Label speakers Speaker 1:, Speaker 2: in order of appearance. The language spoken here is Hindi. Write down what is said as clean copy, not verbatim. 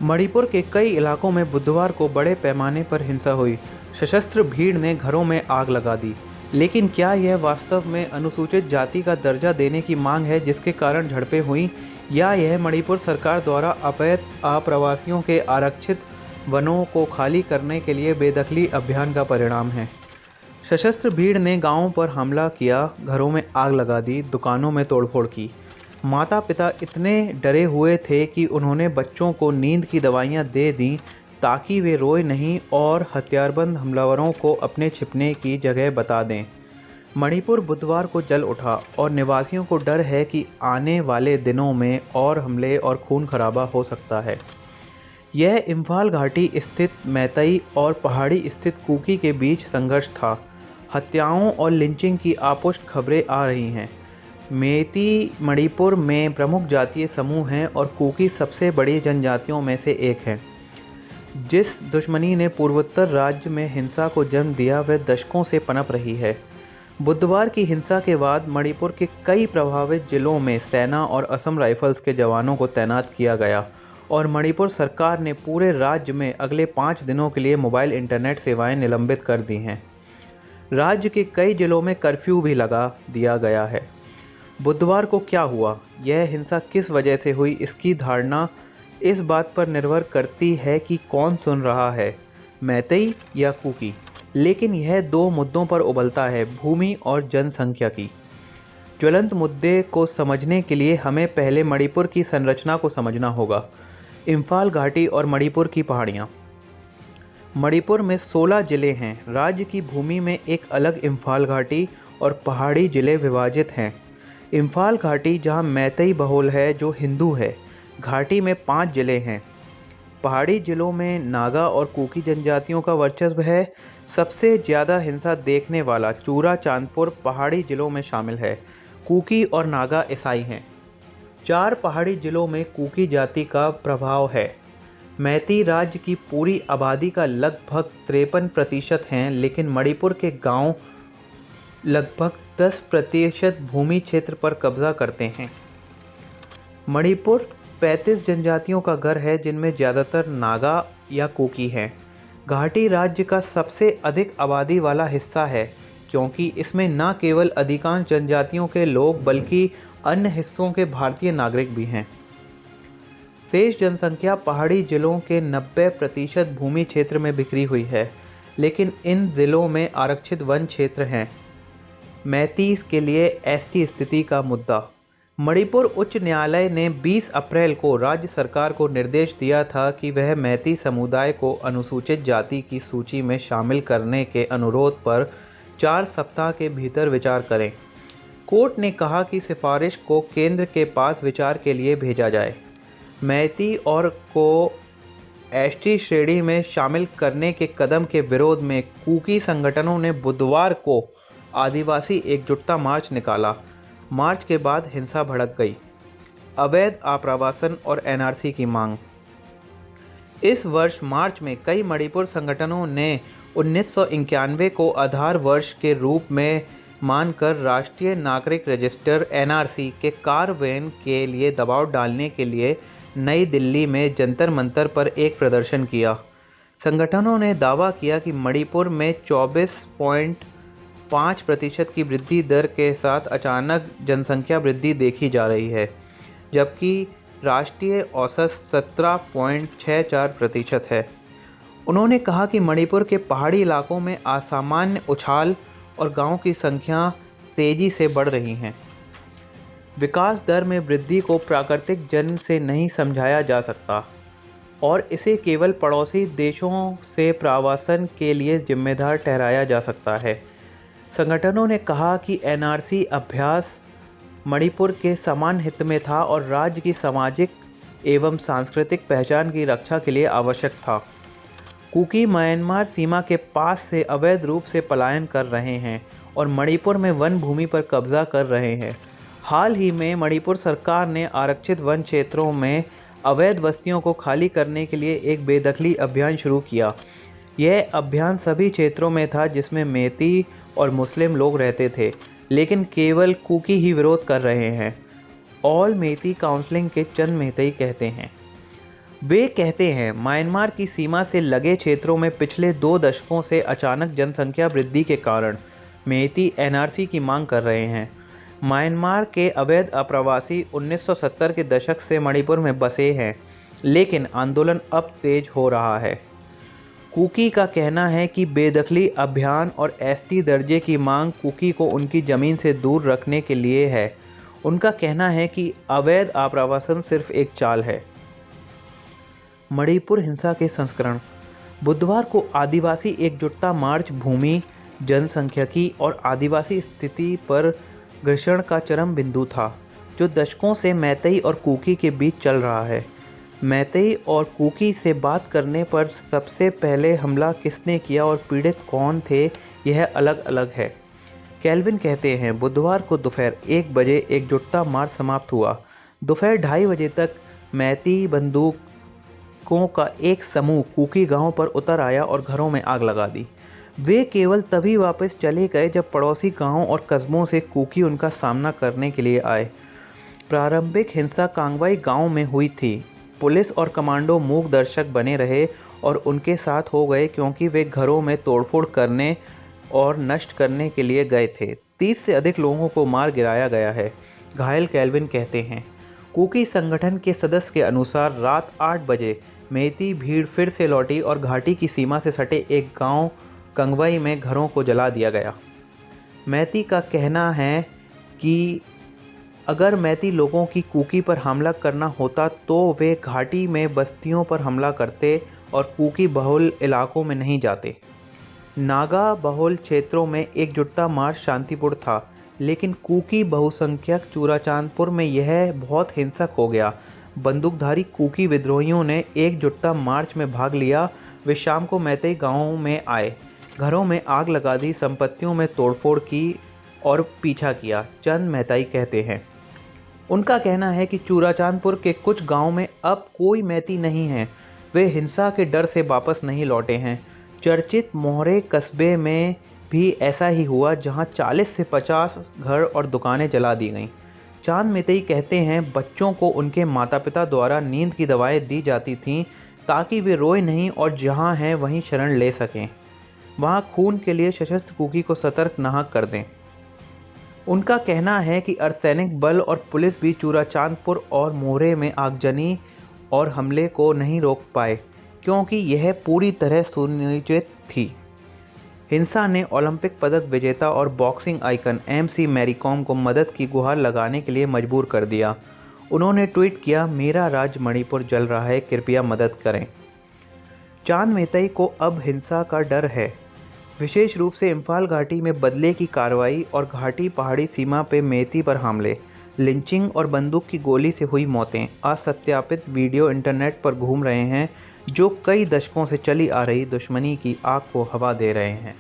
Speaker 1: मणिपुर के कई इलाकों में बुधवार को बड़े पैमाने पर हिंसा हुई। सशस्त्र भीड़ ने घरों में आग लगा दी। लेकिन क्या यह वास्तव में अनुसूचित जाति का दर्जा देने की मांग है जिसके कारण झड़पें हुईं, या यह मणिपुर सरकार द्वारा अवैध आप्रवासियों के आरक्षित वनों को खाली करने के लिए बेदखली अभियान का परिणाम है? सशस्त्र भीड़ ने गांवों पर हमला किया, घरों में आग लगा दी, दुकानों में तोड़फोड़ की। माता पिता इतने डरे हुए थे कि उन्होंने बच्चों को नींद की दवाइयां दे दीं ताकि वे रोए नहीं और हथियारबंद हमलावरों को अपने छिपने की जगह बता दें। मणिपुर बुधवार को जल उठा और निवासियों को डर है कि आने वाले दिनों में और हमले और खून खराबा हो सकता है। यह इम्फाल घाटी स्थित मैतई और पहाड़ी स्थित कुकी के बीच संघर्ष था। हत्याओं और लिंचिंग की आपुष्ट खबरें आ रही हैं। मेती मणिपुर में प्रमुख जातीय समूह हैं और कुकी सबसे बड़ी जनजातियों में से एक है। जिस दुश्मनी ने पूर्वोत्तर राज्य में हिंसा को जन्म दिया वह दशकों से पनप रही है। बुधवार की हिंसा के बाद मणिपुर के कई प्रभावित जिलों में सेना और असम राइफल्स के जवानों को तैनात किया गया और मणिपुर सरकार ने पूरे राज्य में अगले 5 दिनों के लिए मोबाइल इंटरनेट सेवाएं निलंबित कर दी हैं। राज्य के कई जिलों में कर्फ्यू भी लगा दिया गया है। बुधवार को क्या हुआ, यह हिंसा किस वजह से हुई, इसकी धारणा इस बात पर निर्भर करती है कि कौन सुन रहा है, मैतेई या कुकी। लेकिन यह दो मुद्दों पर उबलता है, भूमि और जनसंख्या की। ज्वलंत मुद्दे को समझने के लिए हमें पहले मणिपुर की संरचना को समझना होगा। इम्फाल घाटी और मणिपुर की पहाड़ियाँ। मणिपुर में 16 जिले हैं। राज्य की भूमि में एक अलग इम्फाल घाटी और पहाड़ी जिले विभाजित हैं। इम्फाल घाटी जहां मैतेई बहुल है जो हिंदू है। घाटी में 5 जिले हैं। पहाड़ी जिलों में नागा और कुकी जनजातियों का वर्चस्व है। सबसे ज़्यादा हिंसा देखने वाला चूरा चांदपुर पहाड़ी जिलों में शामिल है। कुकी और नागा ईसाई हैं। 4 पहाड़ी जिलों में कुकी जाति का प्रभाव है। मैती राज्य की पूरी आबादी का लगभग 53% हैं, लेकिन मणिपुर के गांव लगभग 10% भूमि क्षेत्र पर कब्जा करते हैं। मणिपुर 35 जनजातियों का घर है जिनमें ज़्यादातर नागा या कुकी हैं। घाटी राज्य का सबसे अधिक आबादी वाला हिस्सा है क्योंकि इसमें न केवल अधिकांश जनजातियों के लोग बल्कि अन्य हिस्सों के भारतीय नागरिक भी हैं। शेष जनसंख्या पहाड़ी जिलों के 90% भूमि क्षेत्र में बिखरी हुई है, लेकिन इन जिलों में आरक्षित वन क्षेत्र हैं। मैतीस के लिए एसटी स्थिति का मुद्दा। मणिपुर उच्च न्यायालय ने 20 अप्रैल को राज्य सरकार को निर्देश दिया था कि वह मैती समुदाय को अनुसूचित जाति की सूची में शामिल करने के अनुरोध पर 4 सप्ताह के भीतर विचार करें। कोर्ट ने कहा कि सिफारिश को केंद्र के पास विचार के लिए भेजा जाए। मैती और को एसटी श्रेणी में शामिल करने के कदम के विरोध में कुकी संगठनों ने बुधवार को आदिवासी एकजुटता मार्च निकाला। मार्च के बाद हिंसा भड़क गई। अवैध आप्रवासन और एनआरसी की मांग। इस वर्ष मार्च में कई मणिपुर संगठनों ने 1991 को आधार वर्ष के रूप में मानकर राष्ट्रीय नागरिक रजिस्टर एनआरसी के कार्यान्वयन के लिए दबाव डालने के लिए नई दिल्ली में जंतर मंतर पर एक प्रदर्शन किया। संगठनों ने दावा किया कि मणिपुर में 24.5% की वृद्धि दर के साथ अचानक जनसंख्या वृद्धि देखी जा रही है, जबकि राष्ट्रीय औसत 17.64% है। उन्होंने कहा कि मणिपुर के पहाड़ी इलाकों में असामान्य उछाल और गांवों की संख्या तेजी से बढ़ रही हैं। विकास दर में वृद्धि को प्राकृतिक जन्म से नहीं समझाया जा सकता और इसे केवल पड़ोसी देशों से प्रवासन के लिए जिम्मेदार ठहराया जा सकता है। संगठनों ने कहा कि एनआरसी अभ्यास मणिपुर के समान हित में था और राज्य की सामाजिक एवं सांस्कृतिक पहचान की रक्षा के लिए आवश्यक था। कुकी म्यांमार सीमा के पास से अवैध रूप से पलायन कर रहे हैं और मणिपुर में वन भूमि पर कब्जा कर रहे हैं। हाल ही में मणिपुर सरकार ने आरक्षित वन क्षेत्रों में अवैध बस्तियों को खाली करने के लिए एक बेदखली अभियान शुरू किया। यह अभियान सभी क्षेत्रों में था जिसमें मेती और मुस्लिम लोग रहते थे, लेकिन केवल कुकी ही विरोध कर रहे हैं। ऑल मेती काउंसिलिंग के चंद मेहतई कहते हैं, वे कहते हैं म्यांमार की सीमा से लगे क्षेत्रों में पिछले 2 दशकों से अचानक जनसंख्या वृद्धि के कारण मेइती एनआरसी की मांग कर रहे हैं। म्यांमार के अवैध अप्रवासी 1970 के दशक से मणिपुर में बसे हैं, लेकिन आंदोलन अब तेज हो रहा है। कुकी का कहना है कि बेदखली अभियान और एसटी दर्जे की मांग कुकी को उनकी ज़मीन से दूर रखने के लिए है। उनका कहना है कि अवैध आप्रवासन सिर्फ एक चाल है। मणिपुर हिंसा के संस्करण। बुधवार को आदिवासी एकजुटता मार्च भूमि, जनसंख्यिकी और आदिवासी स्थिति पर घर्षण का चरम बिंदु था, जो दशकों से मैतेई और कुकी के बीच चल रहा है। मैतेई और कुकी से बात करने पर सबसे पहले हमला किसने किया और पीड़ित कौन थे, यह अलग अलग है। केल्विन कहते हैं बुधवार को दोपहर 1 बजे एकजुटता मार्च समाप्त हुआ। दोपहर 2:30 बजे तक मैतेई बंदूकों का एक समूह कुकी गांव पर उतर आया और घरों में आग लगा दी। वे केवल तभी वापस चले गए जब पड़ोसी गांवों और कस्बों से कुकी उनका सामना करने के लिए आए। प्रारंभिक हिंसा कांगवाई गांव में हुई थी। पुलिस और कमांडो मूक दर्शक बने रहे और उनके साथ हो गए क्योंकि वे घरों में तोड़फोड़ करने और नष्ट करने के लिए गए थे। 30 से अधिक लोगों को मार गिराया गया है, घायल केल्विन कहते हैं। कुकी संगठन के सदस्य के अनुसार रात 8 बजे मेइती भीड़ फिर से लौटी और घाटी की सीमा से सटे एक गांव कंगवाई में घरों को जला दिया गया। मैती का कहना है कि अगर मैती लोगों की कुकी पर हमला करना होता तो वे घाटी में बस्तियों पर हमला करते और कुकी बहुल इलाकों में नहीं जाते। नागा बहुल क्षेत्रों में एकजुटता मार्च शांतिपूर्ण था, लेकिन कुकी बहुसंख्यक चूराचांदपुर में यह बहुत हिंसक हो गया। बंदूकधारी कुकी विद्रोहियों ने एकजुटता मार्च में भाग लिया। वे शाम को मैतेई गांवों में आए, घरों में आग लगा दी, संपत्तियों में तोड़फोड़ की और पीछा किया, चंद मेहताई कहते हैं। उनका कहना है कि चूराचांदपुर के कुछ गांवों में अब कोई मैती नहीं है। वे हिंसा के डर से वापस नहीं लौटे हैं। चर्चित मोहरे कस्बे में भी ऐसा ही हुआ, जहां 40 से 50 घर और दुकानें जला दी गईं। चांद मेतेई कहते हैं बच्चों को उनके माता पिता द्वारा नींद की दवाएं दी जाती थीं ताकि वे रोए नहीं और जहां हैं वहीं शरण ले सकें। वहां खून के लिए सशस्त्र कुकी को सतर्क न कर दें। उनका कहना है कि अर्धसैनिक बल और पुलिस भी चूराचांदपुर और मोहरे में आगजनी और हमले को नहीं रोक पाए क्योंकि यह पूरी तरह सुनियोजित थी। हिंसा ने ओलंपिक पदक विजेता और boxing icon MC Mary Kom को मदद की गुहार लगाने के लिए मजबूर कर दिया। उन्होंने ट्वीट किया, मेरा राज्य मणिपुर जल रहा है, कृपया मदद करें। चांद मेतेई को अब हिंसा का डर है, विशेष रूप से इम्फाल घाटी में बदले की कार्रवाई और घाटी पहाड़ी सीमा पे मेती पर हमले, लिंचिंग और बंदूक की गोली से हुई मौतें। असत्यापित वीडियो इंटरनेट पर घूम रहे हैं जो कई दशकों से चली आ रही दुश्मनी की आग को हवा दे रहे हैं।